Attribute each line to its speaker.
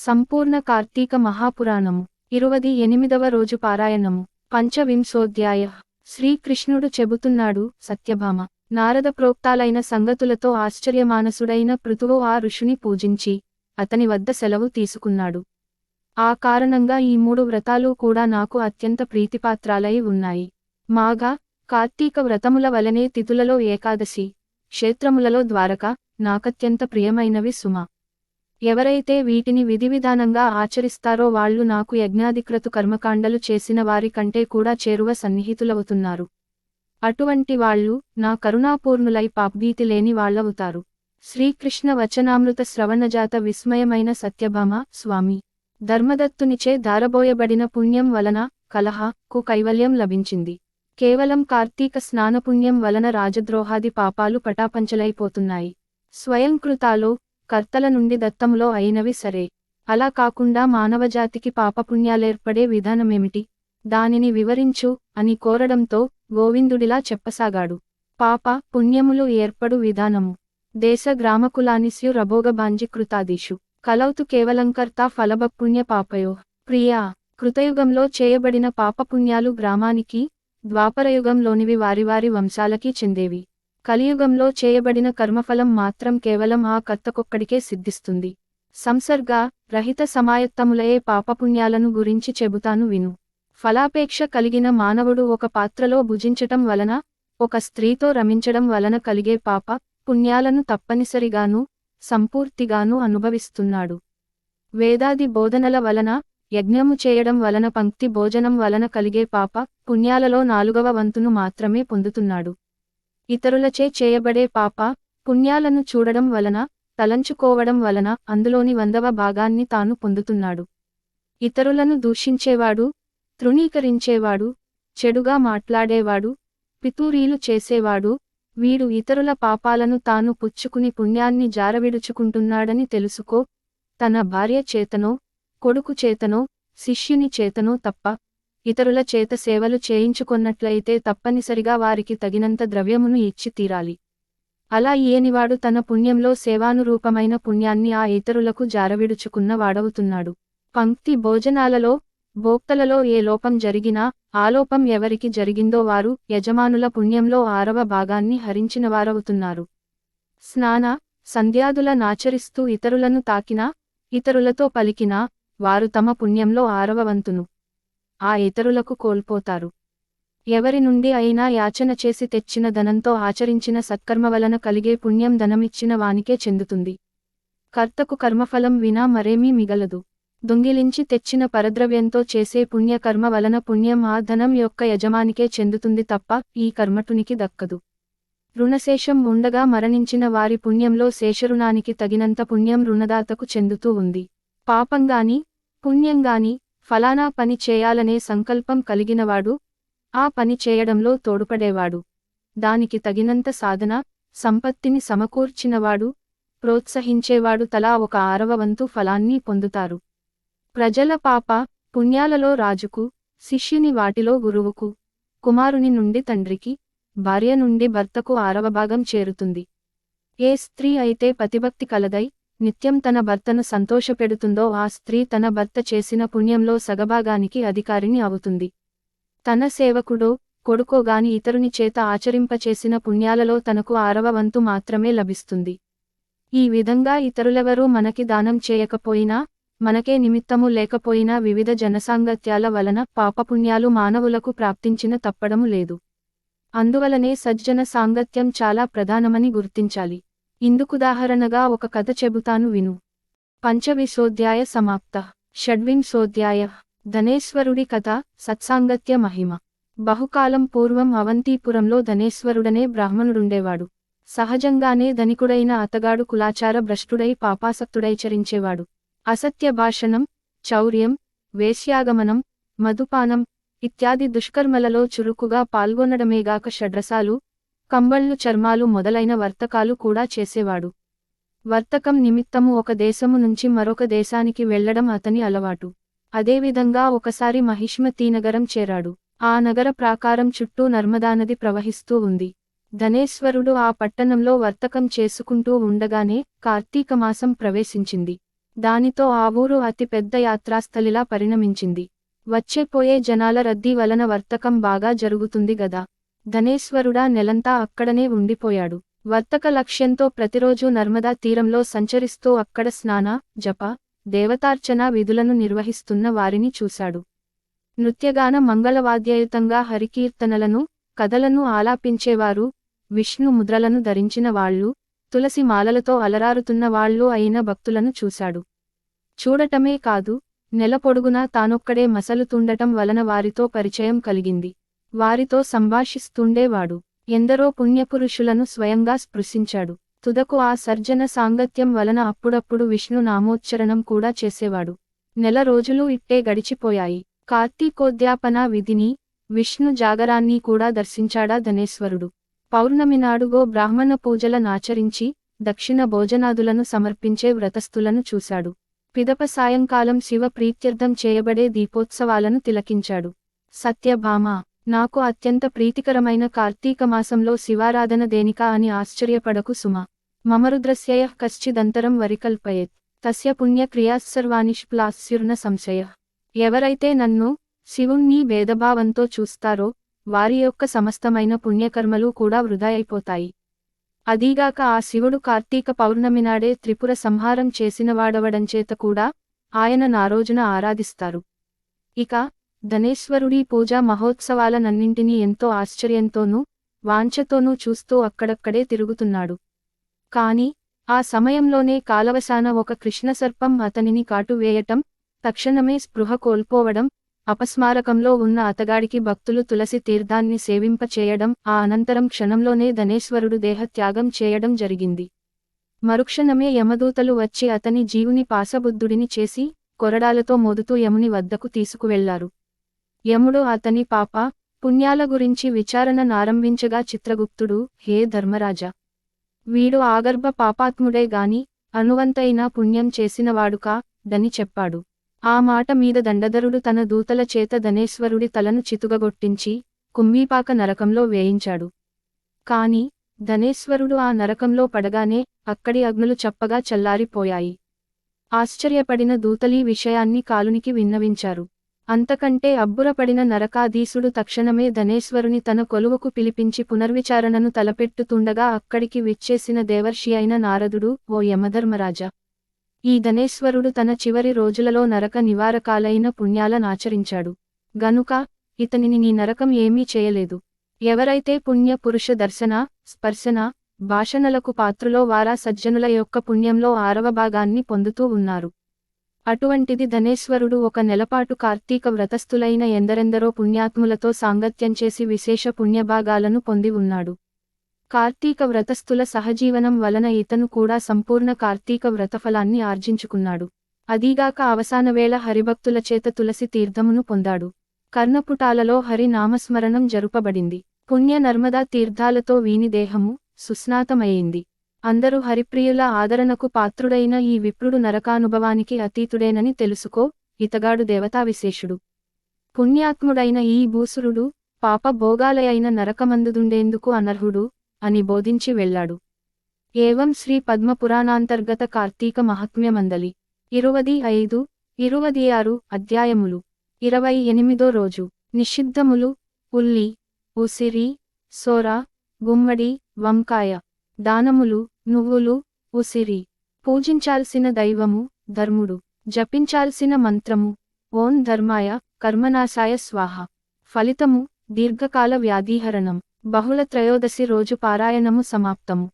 Speaker 1: సంపూర్ణ కార్తీక మహాపురాణము 28వ రోజు పారాయణము పంచవింశోధ్యాయ శ్రీకృష్ణుడు చెబుతున్నాడు సత్యభామ నారద ప్రోక్తాలైన సంగతులతో ఆశ్చర్యమానసుడైన పృథువు ఆ ఋషుని పూజించి అతని వద్ద సెలవు తీసుకున్నాడు. ఆ కారణంగా ఈ 3 వ్రతాలు కూడా నాకు అత్యంత ప్రీతిపాత్రాలై ఉన్నాయి. మాఘ, కార్తీక వ్రతముల వలనే తిథులలో ఏకాదశి, క్షేత్రములలో ద్వారక నాకత్యంత ప్రియమైనవి సుమ. ఎవరైతే వీటిని విధివిధానంగా ఆచరిస్తారో వాళ్ళు నాకు యజ్ఞాధిక్రతు కర్మకాండలు చేసిన వారి కంటే కూడా చేరువ సన్నిహితులవుతున్నారు. అటువంటి వాళ్ళు నా కరుణాపూర్ణులై పాప్భీతి లేని వాళ్ళవుతారు. శ్రీకృష్ణ వచనామృత శ్రవణజాత విస్మయమైన సత్యభామ స్వామి, ధర్మదత్తునిచే దారబోయబడిన పుణ్యం వలన కలహకు కైవల్యం లభించింది. కేవలం కార్తీక స్నానపుణ్యం వలన రాజద్రోహాది పాపాలు పటాపంచలైపోతున్నాయి. స్వయంకృతాలో కర్తల నుండి దత్తములో అయినవి సరే, అలా కాకుండా మానవజాతికి పాపపుణ్యాలేర్పడే విధానమేమిటి, దానిని వివరించు అని కోరడంతో గోవిందుడిలా చెప్పసాగాడు. పాప పుణ్యములు ఏర్పడు విధానము దేశ గ్రామకులానిస్యు రభోగభాంజి కృతాదీషు కలౌతు కేవలంకర్తా ఫలభపుణ్య పాపయో. ప్రియా, కృతయుగంలో చేయబడిన పాపపుణ్యాలు గ్రామానికి, ద్వాపరయుగంలోనివి వారివారి వంశాలకి చెందేవి. కలియుగంలో చేయబడిన కర్మఫలం మాత్రం కేవలం ఆ కర్తకొక్కడికే సిద్ధిస్తుంది. సంసర్గ రహిత సమాయత్తములయే పాపపుణ్యాలను గురించి చెబుతాను విను. ఫలాపేక్ష కలిగిన మానవుడు ఒక పాత్రలో భుజించటం వలన, ఒక స్త్రీతో రమించడం వలన కలిగే పాప పుణ్యాలను తప్పనిసరిగాను సంపూర్తిగాను అనుభవిస్తున్నాడు. వేదాది బోధనల వలన, యజ్ఞము చేయడం వలన, పంక్తి భోజనం వలన కలిగే పాప పుణ్యాలలో 4వ వంతును మాత్రమే పొందుతున్నాడు. ఇతరులచే చేయబడే పాప పుణ్యాలను చూడడం వలన, తలంచుకోవడం వలన అందులోని 100వ భాగాన్ని తాను పొందుతున్నాడు. ఇతరులను దూషించేవాడు, తృణీకరించేవాడు, చెడుగా మాట్లాడేవాడు, పితూరీలు చేసేవాడు, వీడు ఇతరుల పాపాలను తాను పుచ్చుకుని పుణ్యాన్ని జారవిడుచుకుంటున్నాడని తెలుసుకో. తన భార్య చేతనో, కొడుకు చేతనో, శిష్యుని చేతనో తప్ప ఇతరుల చేత సేవలు చేయించుకొన్నట్లయితే తప్పనిసరిగా వారికి తగినంత ద్రవ్యమును ఇచ్చి తీరాలి. అలా ఇయ్యనివాడు తన పుణ్యంలో సేవానురూపమైన పుణ్యాన్ని ఆ ఇతరులకు జారవిడుచుకున్న వాడవుతున్నాడు. పంక్తి భోజనాలలో, భోక్తలలో ఏ లోపం జరిగినా, ఆ లోపం ఎవరికి జరిగిందో వారు యజమానుల పుణ్యంలో 6వ భాగాన్ని హరించినవారవుతున్నారు. స్నాన సంధ్యాదుల నాచరిస్తూ ఇతరులను తాకినా, ఇతరులతో పలికినా వారు తమ పుణ్యంలో 6వ వంతును ఆ ఇతరులకు కోల్పోతారు. ఎవరి నుండి అయినా యాచన చేసి తెచ్చిన ధనంతో ఆచరించిన సత్కర్మ వలన కలిగే పుణ్యం ధనమిచ్చిన వానికే చెందుతుంది. కర్తకు కర్మఫలం వినా మరేమీ మిగలదు. దొంగిలించి తెచ్చిన పరద్రవ్యంతో చేసే పుణ్యకర్మ వలన పుణ్యం ఆ ధనం యొక్క యజమానికే చెందుతుంది తప్ప ఈ కర్మటునికి దక్కదు. రుణశేషం ఉండగా మరణించిన వారి పుణ్యంలో శేషరుణానికి తగినంత పుణ్యం రుణదాతకు చెందుతూ ఉంది. పాపంగాని పుణ్యంగాని ఫలానా పని చేయాలనే సంకల్పం కలిగినవాడు, ఆ పని చేయడంలో తోడ్పడేవాడు, దానికి తగినంత సాధన సంపత్తిని సమకూర్చినవాడు, ప్రోత్సహించేవాడు తలా ఒక 6వ వంతు ఫలాన్ని పొందుతారు. ప్రజల పాప పుణ్యాలలో రాజుకు, శిష్యుని వాటిలో గురువుకు, కుమారుని నుండి తండ్రికి, భార్య నుండి భర్తకు 6వ భాగం చేరుతుంది. ఏ స్త్రీ అయితే పతిభక్తి కలదై నిత్యం తన భర్తను సంతోషపెడుతుందో ఆ స్త్రీ తన భర్త చేసిన పుణ్యంలో సగభాగానికి అధికారిని అవుతుంది. తన సేవకుడో కొడుకో గాని ఇతరుని చేత ఆచరింపచేసిన పుణ్యాలలో తనకు 6వ వంతు మాత్రమే లభిస్తుంది. ఈ విధంగా ఇతరులెవరూ మనకి దానం చేయకపోయినా, మనకే నిమిత్తము లేకపోయినా వివిధ జనసాంగత్యాల వలన పాపపుణ్యాలు మానవులకు ప్రాప్తించిన తప్పడము లేదు. అందువలనే సజ్జన సాంగత్యం చాలా ప్రధానమని గుర్తించాలి. ఇందుకుదాహరణగా ఒక కథ చెబుతాను విను. పంచవింశోధ్యాయ సమాప్త. షడ్వింశోధ్యాయ ధనేశ్వరుడి కథ. సత్సాంగత్య మహిమ. బహుకాలం పూర్వం అవంతిపురంలో ధనేశ్వరుడనే బ్రాహ్మణుడుండేవాడు. సహజంగానే ధనికుడైన అతగాడు కులాచార భ్రష్టుడై పాపాసక్తుడై చరించేవాడు. అసత్య భాషణం, చౌర్యం, వేశ్యాగమనం, మధుపానం ఇత్యాది దుష్కర్మలలో చురుకుగా పాల్గొనడమేగాక షడ్రసాలు, కంబళ్ళు, చర్మాలు మొదలైన వర్తకాలు కూడా చేసేవాడు. వర్తకం నిమిత్తము ఒక దేశము నుంచి మరొక దేశానికి వెళ్లడం అతని అలవాటు. అదేవిధంగా ఒకసారి మహిష్మతీనగరం చేరాడు. ఆ నగర ప్రాకారం చుట్టూ నర్మదానది ప్రవహిస్తూ ఉంది. ధనేశ్వరుడు ఆ పట్టణంలో వర్తకం చేసుకుంటూ ఉండగానే కార్తీకమాసం ప్రవేశించింది. దానితో ఆ ఊరు అతి పెద్ద యాత్రాస్థలిలా పరిణమించింది. వచ్చేపోయే జనాల రద్దీ వలన వర్తకం బాగా జరుగుతుంది గదా. ధనేశ్వరుడా నెలంతా అక్కడనే ఉండిపోయాడు. వర్తక లక్ష్యంతో ప్రతిరోజూ నర్మదా తీరంలో సంచరిస్తూ అక్కడ స్నాన, జప, దేవతార్చన విధులను నిర్వహిస్తున్న వారిని చూశాడు. నృత్యగాన మంగళవాద్యయుతంగా హరికీర్తనలను, కథలను ఆలాపించేవారు, విష్ణు ముద్రలను ధరించిన వాళ్ళు, తులసి మాలలతో అలరారుతున్న వాళ్ళు అయిన భక్తులను చూశాడు. చూడటమే కాదు, నెల పొడుగునా తానొక్కడే మసలుతుండటం వలన వారితో పరిచయం కలిగింది. వారితో సంభాషిస్తుండేవాడు. ఎందరో పుణ్యపురుషులను స్వయంగా స్పృశించాడు. తుదకు ఆ సర్జన సాంగత్యం వలన అప్పుడప్పుడు విష్ణు నామోచ్చరణం కూడా చేసేవాడు. నెల రోజులు ఇట్టే గడిచిపోయాయి. కార్తీకోద్యాపన విధిని, విష్ణు జాగరాన్ని కూడా దర్శించాడా ధనేశ్వరుడు. పౌర్ణమి నాడుగో బ్రాహ్మణ పూజల నాచరించి, దక్షిణ భోజనాదులను సమర్పించే వ్రతస్థులను చూశాడు. పిదప సాయంకాలం శివ ప్రీత్యర్థం చేయబడే దీపోత్సవాలను తిలకించాడు. సత్యభామ, నాకు అత్యంత ప్రీతికరమైన కార్తీక మాసంలో శివారాధన దేనికా అని ఆశ్చర్యపడకు సుమ. మమరుద్రస్యయః కశ్చిదంతరం వరికల్పయేత్ తస్య పుణ్యక్రియాస్సర్వానిష్ప్లాస్యుర్న సంశయః. ఎవరైతే నన్ను, శివుణ్ణి భేదభావంతో చూస్తారో, వారి యొక్క సమస్తమైన పుణ్యకర్మలు కూడా వృధా అయిపోతాయి. అదీగాక ఆ శివుడు కార్తీక పౌర్ణమినాడే త్రిపుర సంహారం చేసినవాడవడంచేత కూడా ఆయన నారోజున ఆరాధిస్తారు. ఇక ధనేశ్వరుడి పూజా మహోత్సవాలనన్నింటినీ ఎంతో ఆశ్చర్యంతోనూ, వాంఛతోనూ చూస్తూ అక్కడక్కడే తిరుగుతున్నాడు. కాని ఆ సమయంలోనే కాలవశాన ఒక కృష్ణసర్పం అతనిని కాటువేయటం, తక్షణమే స్పృహ కోల్పోవడం, అపస్మారకంలో ఉన్న అతగాడికి భక్తులు తులసి తీర్థాన్ని సేవింపచేయడం, ఆ అనంతరం క్షణంలోనే ధనేశ్వరుడు దేహత్యాగం చేయడం జరిగింది. మరుక్షణమే యమదూతలు వచ్చి అతని జీవుని పాశబుద్ధుడిని చేసి, కొరడాలతో మోదుతూ యముని వద్దకు తీసుకువెళ్లారు. యముడు అతని పాప, పుణ్యాల గురించి విచారణ నారంభించగా చిత్రగుప్తుడు, హే ధర్మరాజా! వీడు ఆగర్భ పాపాత్ముడే గాని, అనువంతైనా పుణ్యం చేసినవాడుకా దని చెప్పాడు. ఆ మాట మీద దండధరుడు తన దూతల చేత ధనేశ్వరుడి తలను చితుగగొట్టించి, కుంభీపాక నరకంలో వేయించాడు. కాని ధనేశ్వరుడు ఆ నరకంలో పడగానే, అక్కడి అగ్నులు చప్పగా చల్లారిపోయాయి. ఆశ్చర్యపడిన దూతలీ విషయాన్ని కాలునికి విన్నవించారు. అంతకంటే అబ్బురపడిన నరకాధీశుడు తక్షణమే ధనేశ్వరుని తన కొలువుకు పిలిపించి పునర్విచారణను తలపెట్టుతుండగా అక్కడికి విచ్చేసిన దేవర్షి అయిన నారదుడు, ఓ యమధర్మరాజా! ఈ ధనేశ్వరుడు తన చివరి రోజులలో నరక నివారకాలైన పుణ్యాలనాచరించాడు. గనుక ఇతనిని నీ నరకం ఏమీ చేయలేదు. ఎవరైతే పుణ్య పురుష దర్శన, స్పర్శన, భాషణలకు పాత్రులో వారా సజ్జనుల యొక్క పుణ్యంలో 6వ భాగాన్ని పొందుతూ ఉన్నారు. అటువంటిది ధనేశ్వరుడు ఒక నెలపాటు కార్తీక వ్రతస్థులైన ఎందరెందరో పుణ్యాత్ములతో సాంగత్యం చేసి విశేష పుణ్యభాగాలను పొంది ఉన్నాడు. కార్తీక వ్రతస్థుల సహజీవనం వలన ఇతను కూడా సంపూర్ణ కార్తీక వ్రతఫలాన్ని ఆర్జించుకున్నాడు. అదీగాక అవసానవేళ హరిభక్తుల చేత తులసి తీర్థమును పొందాడు. కర్ణపుటాలలో హరి నామస్మరణం జరుపబడింది. పుణ్య నర్మదా తీర్థాలతో వీని దేహము సుస్నాతమయ్యింది. అందరూ హరిప్రియుల ఆదరణకు పాత్రుడైన ఈ విప్రుడు నరకానుభవానికి అతీతుడేనని తెలుసుకో, ఇతగాడు దేవతా విశేషుడు. పుణ్యాత్ముడైన ఈ భూసురుడు, పాప భోగాలయైన నరకమందుదుండేందుకు అనర్హుడు అని బోధించి వెళ్ళాడు. ఏవం శ్రీ పద్మపురాణాంతర్గత కార్తీక మహాత్మ్యమందలి 25, 26 అధ్యాయములు. 28వ రోజు. నిషిద్ధములు, ఉల్లి, ఉసిరి, సోర, గుమ్మడి, వంకాయ. దానములు, నువ్వులు, ఉసిరి. పూజించాల్సిన దైవము, ధర్ముడు. జపించాల్సిన మంత్రము, ఓం ధర్మాయ, కర్మనాశాయ స్వాహ. ఫలితము, దీర్ఘకాల వ్యాధీహరణం. బహుళ త్రయోదశి రోజు పారాయణము సమాప్తము.